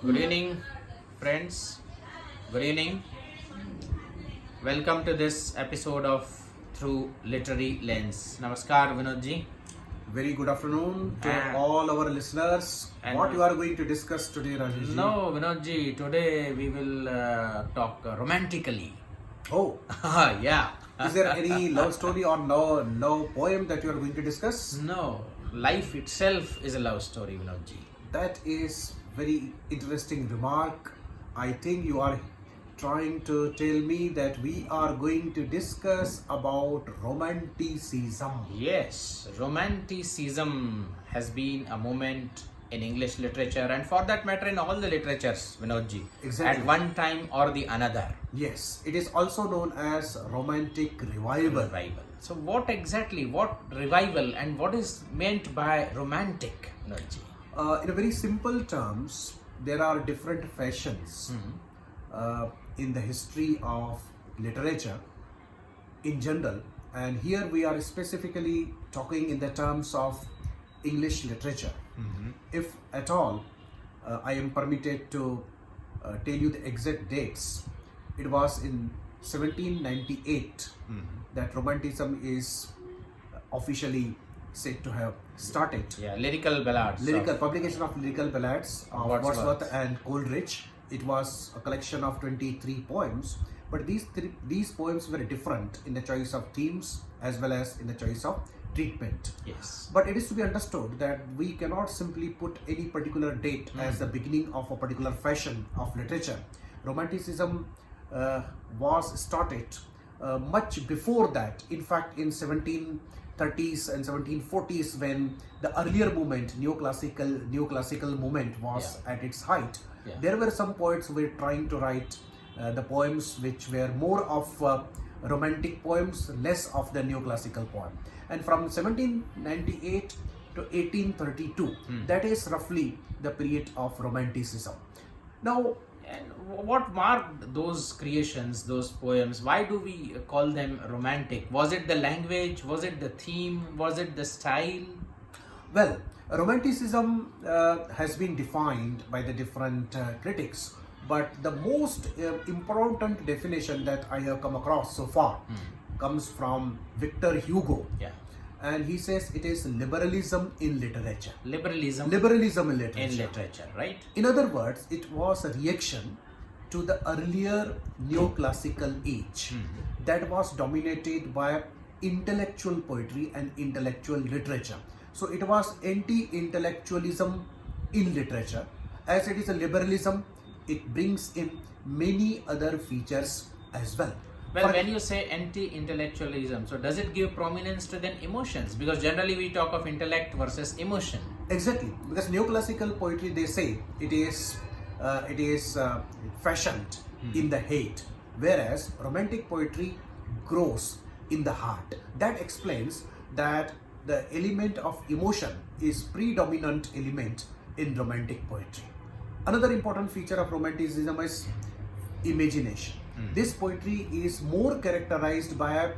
Good evening, friends. Good evening. Welcome to this episode of Through Literary Lens. Namaskar, Vinod ji. Very good afternoon to And- all our listeners. and- What you are going to discuss today, Rajesh? No, Vinod ji. Today we will talk romantically. Oh, Yeah. is there any love story or no poem that you are going to discuss? No, life itself is a love story, Vinod ji. That is very interesting remark. I think you are trying to tell me that we are going to discuss about romanticism. Yes, romanticism has been a moment in English literature and for that matter in all the literatures, Vinod ji. Exactly. At one time or the another. Yes, it is also known as romantic revival. Revival. So what revival and what is meant by romantic, Vinod ji? In a very simple terms, there are different fashions in the history of literature in general, and here we are specifically talking in the terms of English literature. If at all I am permitted to tell you the exact dates, it was in 1798 that Romanticism is officially said to have started. Yeah, lyrical ballads. Publication of lyrical ballads of Wordsworth and Coleridge. It was a collection of 23 poems, but these poems were different in the choice of themes as well as in the choice of treatment. Yes. But it is to be understood that we cannot simply put any particular date as the beginning of a particular fashion of literature. Romanticism was started much before that. In fact, in 1730s and 1740s, when the earlier movement, neoclassical movement was at its height, there were some poets who were trying to write the poems which were more of romantic poems, less of the neoclassical poem. And from 1798 to 1832, that is roughly the period of Romanticism. Now, And what marked those creations, those poems? Why do we call them romantic? Was it the language? Was it the theme? Was it the style? well, Romanticism has been defined by the different critics, but the most important definition that I have come across so far comes from Victor Hugo. Yeah. And he says it is liberalism in literature. Liberalism Liberalism in literature. in literature, right? In other words, it was a reaction to the earlier neoclassical age that was dominated by intellectual poetry and intellectual literature. So it was anti-intellectualism in literature. As it is a liberalism, it brings in many other features as well. Well, when you say anti-intellectualism, so does it give prominence to then emotions? Because generally we talk of intellect versus emotion. Exactly, because neoclassical poetry, they say it is fashioned in the head, whereas romantic poetry grows in the heart. That explains that the element of emotion is predominant element in romantic poetry. Another important feature of romanticism is imagination. This poetry is more characterized by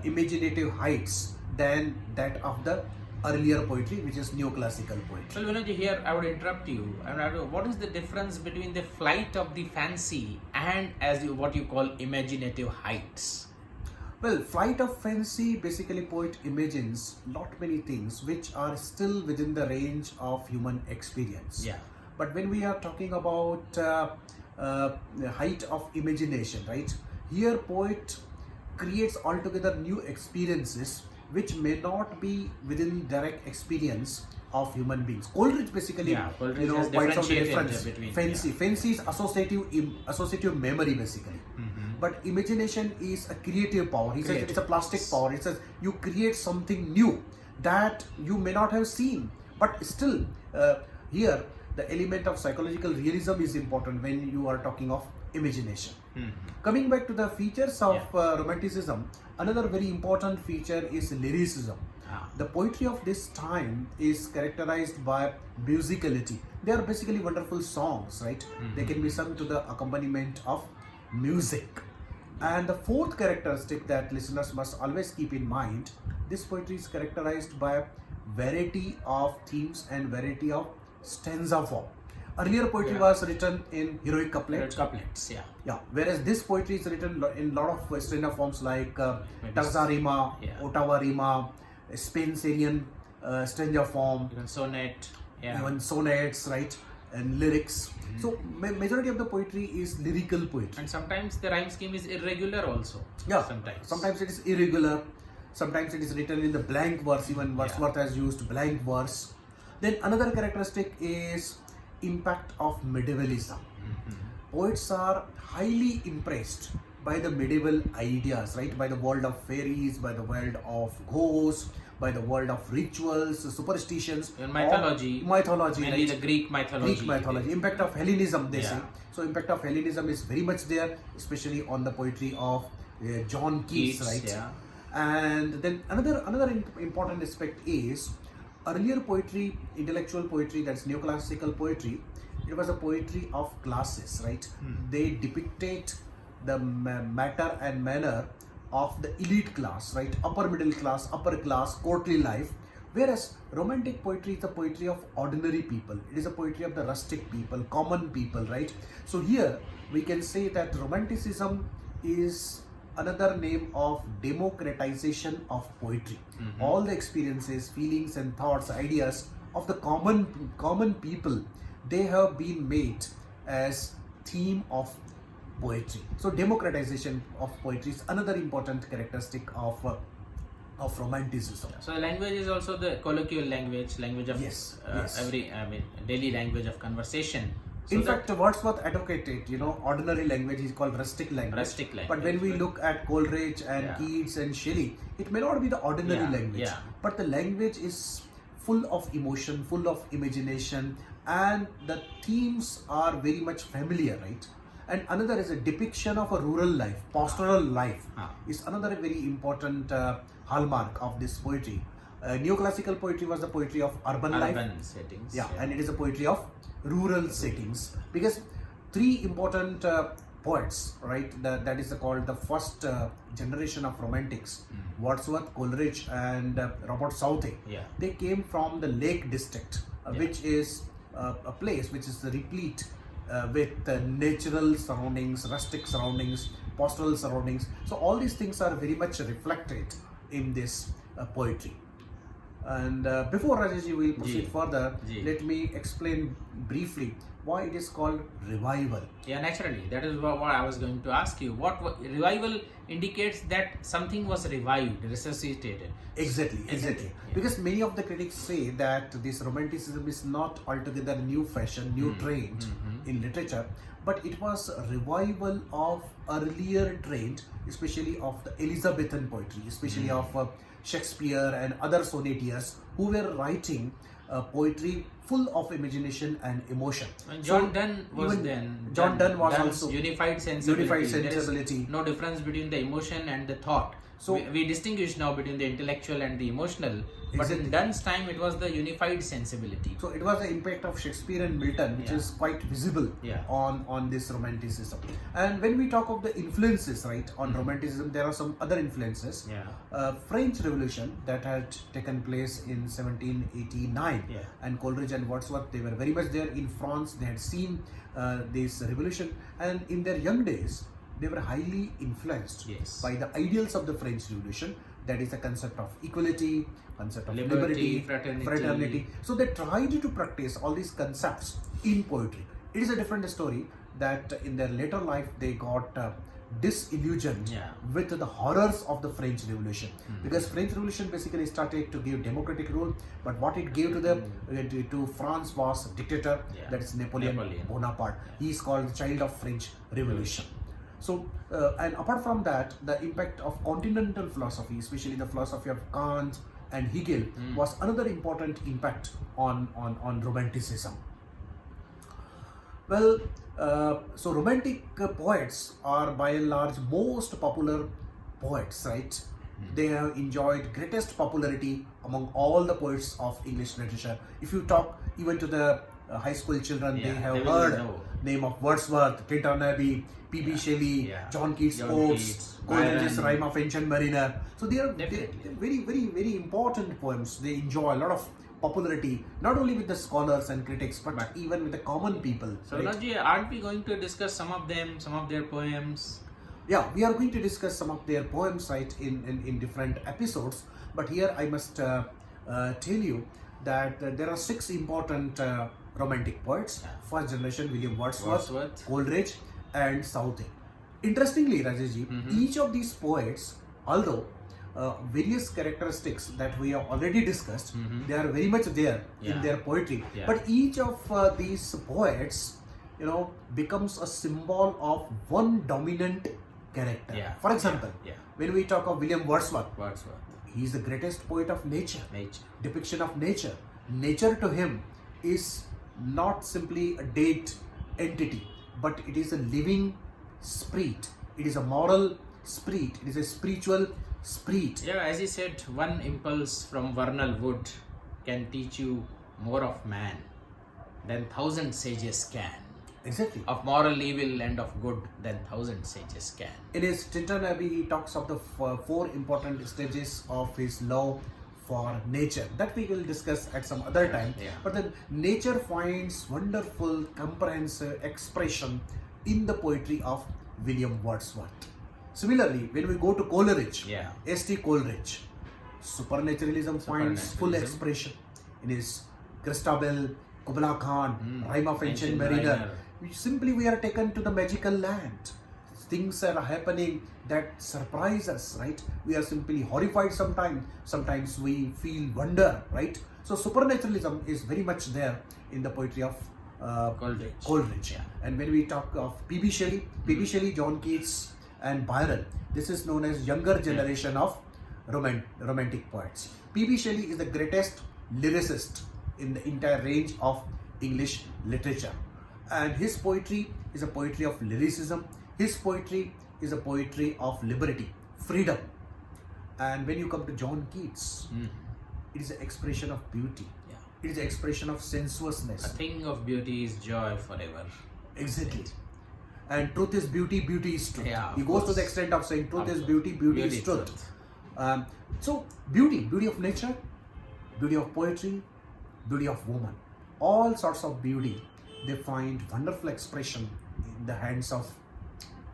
imaginative heights than that of the earlier poetry, which is neoclassical poetry. Well, Vinod, here I would interrupt you. What is the difference between the flight of the fancy and what you call imaginative heights? Well, flight of fancy, basically poet imagines lot many things which are still within the range of human experience. Yeah. But when we are talking about the height of imagination, right? Here poet creates altogether new experiences which may not be within direct experience of human beings. Coleridge basically, Coleridge has points out the differentiated difference. between Fancy is associative memory basically. But imagination is a creative power. He says it is a plastic power. He says you create something new that you may not have seen. But still, here the element of psychological realism is important when you are talking of imagination. Coming back to the features of Romanticism, another very important feature is lyricism. The poetry of this time is characterized by musicality. They are basically wonderful songs, right? They can be sung to the accompaniment of music. And the fourth characteristic that listeners must always keep in mind, this poetry is characterized by variety of themes and variety of stanza form. Earlier poetry was written in heroic couplets. Couplets, yeah. Yeah, whereas this poetry is written in lot of standard forms like Tarza Rima, Ottawa Rima, Spenserian stanza form, Even sonnet, even sonnets, right, and lyrics. So majority of the poetry is lyrical poetry. And sometimes the rhyme scheme is irregular also. Yeah, Sometimes it is irregular. Sometimes it is written in the blank verse. Even Wordsworth has used blank verse. Then another characteristic is impact of medievalism. Poets are highly impressed by the medieval ideas, right? By the world of fairies, by the world of ghosts, by the world of rituals, superstitions, in mythology, mainly right? The Greek mythology. Impact of Hellenism, they say. So impact of Hellenism is very much there, especially on the poetry of John Keats, right? Yeah. And then another important aspect is earlier poetry, intellectual poetry, that's neoclassical poetry. It was a poetry of classes, right? They depicted the matter and manner of the elite class, right? Upper middle class, upper class, courtly life. Whereas romantic poetry is the poetry of ordinary people. It is a poetry of the rustic people, common people, right? So here we can say that romanticism is another name of democratization of poetry. All the experiences, feelings and thoughts, ideas of the common people, they have been made as theme of poetry. So democratization of poetry is another important characteristic of romanticism. So the language is also the colloquial language of daily language of conversation. So in fact, Wordsworth advocated, ordinary language is called rustic language. But when we look at Coleridge and Keats and Shelley, it may not be the ordinary language, but the language is full of emotion, full of imagination, and the themes are very much familiar, right? And another is a depiction of a rural life, pastoral life is another very important hallmark of this poetry. Neoclassical poetry was the poetry of urban settings. And it is a poetry of rural settings, because three important poets, right, that is called the first generation of romantics, Wordsworth, Coleridge and Robert Southey. They came from the Lake District, which is a place which is replete with natural surroundings, rustic surroundings, pastoral surroundings. So all these things are very much reflected in this poetry. And before Rajesh will proceed further, let me explain briefly why it is called revival. Yeah, naturally. That is what I was going to ask you. What revival indicates that something was revived, resuscitated. Exactly. Yeah. Because many of the critics say that this romanticism is not altogether new fashion, new trend in literature, but it was a revival of earlier trend, especially of the Elizabethan poetry, especially of Shakespeare and other sonneteers who were writing poetry full of imagination and emotion. And John Donne was then. John Donne was also unified sensibility. There is no difference between the emotion and the thought. So we distinguish now between the intellectual and the emotional. But in Donne's time, it was the unified sensibility. So it was the impact of Shakespeare and Milton, which is quite visible on this romanticism. And when we talk of the influences, right, on romanticism, there are some other influences. French Revolution that had taken place in 1789, and Coleridge and Wordsworth, they were very much there in France. They had seen this revolution, and in their young days, they were highly influenced by the ideals of the French Revolution. That is the concept of equality, concept of liberty, fraternity. So they tried to practice all these concepts in poetry. It is a different story that in their later life they got disillusioned with the horrors of the French Revolution, because French Revolution basically started to give democratic rule, but what it gave to France was dictator, that is Napoleon Bonaparte. He is called the child of French Revolution. So, and apart from that, the impact of continental philosophy, especially the philosophy of Kant and Hegel, was another important impact on romanticism. Well, so romantic poets are by and large most popular poets, right? They have enjoyed greatest popularity among all the poets of English literature. If you talk even to the high school children, they have heard name of Wordsworth, Clinton Abbey, P.B. Shelley, John Keats' Odes, Coleridge's Rime of Ancient Mariner. So they are very, very, very important poems. They enjoy, a lot of popularity, not only with the scholars and critics, but even with the common people. So, Vinodji, aren't we going to discuss some of them, some of their poems? Yeah, we are going to discuss some of their poems, right, in different episodes. But here I must tell you that there are 6 important romantic poets. First generation, William Wordsworth, Coleridge and Southey. Interestingly, Rajeshji, each of these poets, although various characteristics that we have already discussed, they are very much there in their poetry. But each of these poets, becomes a symbol of one dominant character. For example, when we talk of William Wordsworth, he is the greatest poet of nature. Depiction of nature. Nature to him is not simply a dead entity, but it is a living spirit. It is a moral spirit. It is a spiritual spirit. Yeah, as he said, one impulse from vernal wood can teach you more of man than 1,000 sages can. Exactly. Of moral evil and of good than 1,000 sages can. In his Tintin Abbey, he talks of the 4 important stages of his love for nature. That we will discuss at some other time. But then nature finds wonderful, comprehensive expression in the poetry of William Wordsworth. Similarly, when we go to Coleridge, S.T. Coleridge, supernaturalism finds full expression in his Christabel, Kubla Khan, Rime of Ancient Mariner. We are taken to the magical land. Things are happening that surprise us, right? We are simply horrified sometimes. Sometimes we feel wonder, right? So supernaturalism is very much there in the poetry of Coleridge. And when we talk of P.B. Shelley, John Keats and Byron, this is known as younger generation of romantic poets. P.B. Shelley is the greatest lyricist in the entire range of English literature. And his poetry is a poetry of lyricism. His poetry is a poetry of liberty, freedom. And when you come to John Keats, it is an expression of beauty. It is an expression of sensuousness. A thing of beauty is joy forever. Exactly. And truth is beauty, beauty is truth. He goes to the extent of saying truth is beauty, beauty is truth. So beauty of nature, beauty of poetry, beauty of woman. All sorts of beauty, they find wonderful expression in the hands of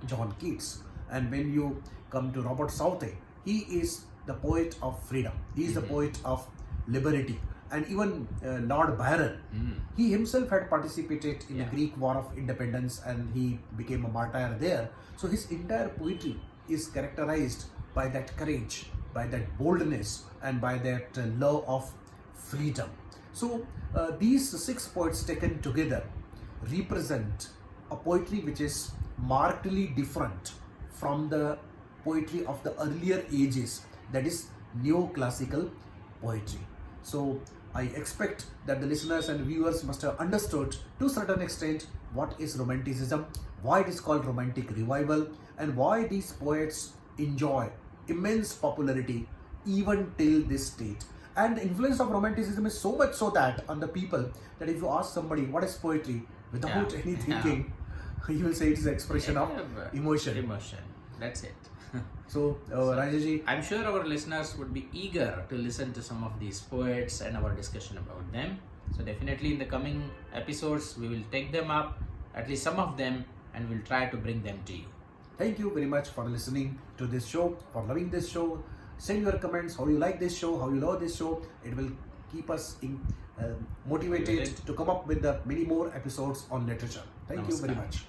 John Keats. And when you come to Robert Southey, he is the poet of freedom. He is the poet of liberty. And even Lord Byron, he himself had participated in the Greek War of Independence and he became a martyr there. So his entire poetry is characterized by that courage, by that boldness and by that love of freedom. So these 6 poets taken together represent a poetry which is markedly different from the poetry of the earlier ages, that is neoclassical poetry. So I expect that the listeners and viewers must have understood to a certain extent what is Romanticism, why it is called Romantic Revival, and why these poets enjoy immense popularity even till this date. And the influence of Romanticism is so much so that on the people that if you ask somebody what is poetry without any thinking, you will say it is an expression of emotion. That's it. So, Rajesh, I'm sure our listeners would be eager to listen to some of these poets and our discussion about them. So definitely in the coming episodes, we will take them up, at least some of them, and we'll try to bring them to you. Thank you very much for listening to this show, for loving this show. Send your comments, how you like this show, how you love this show. It will keep us motivated to come up with many more episodes on literature. Thank you very much.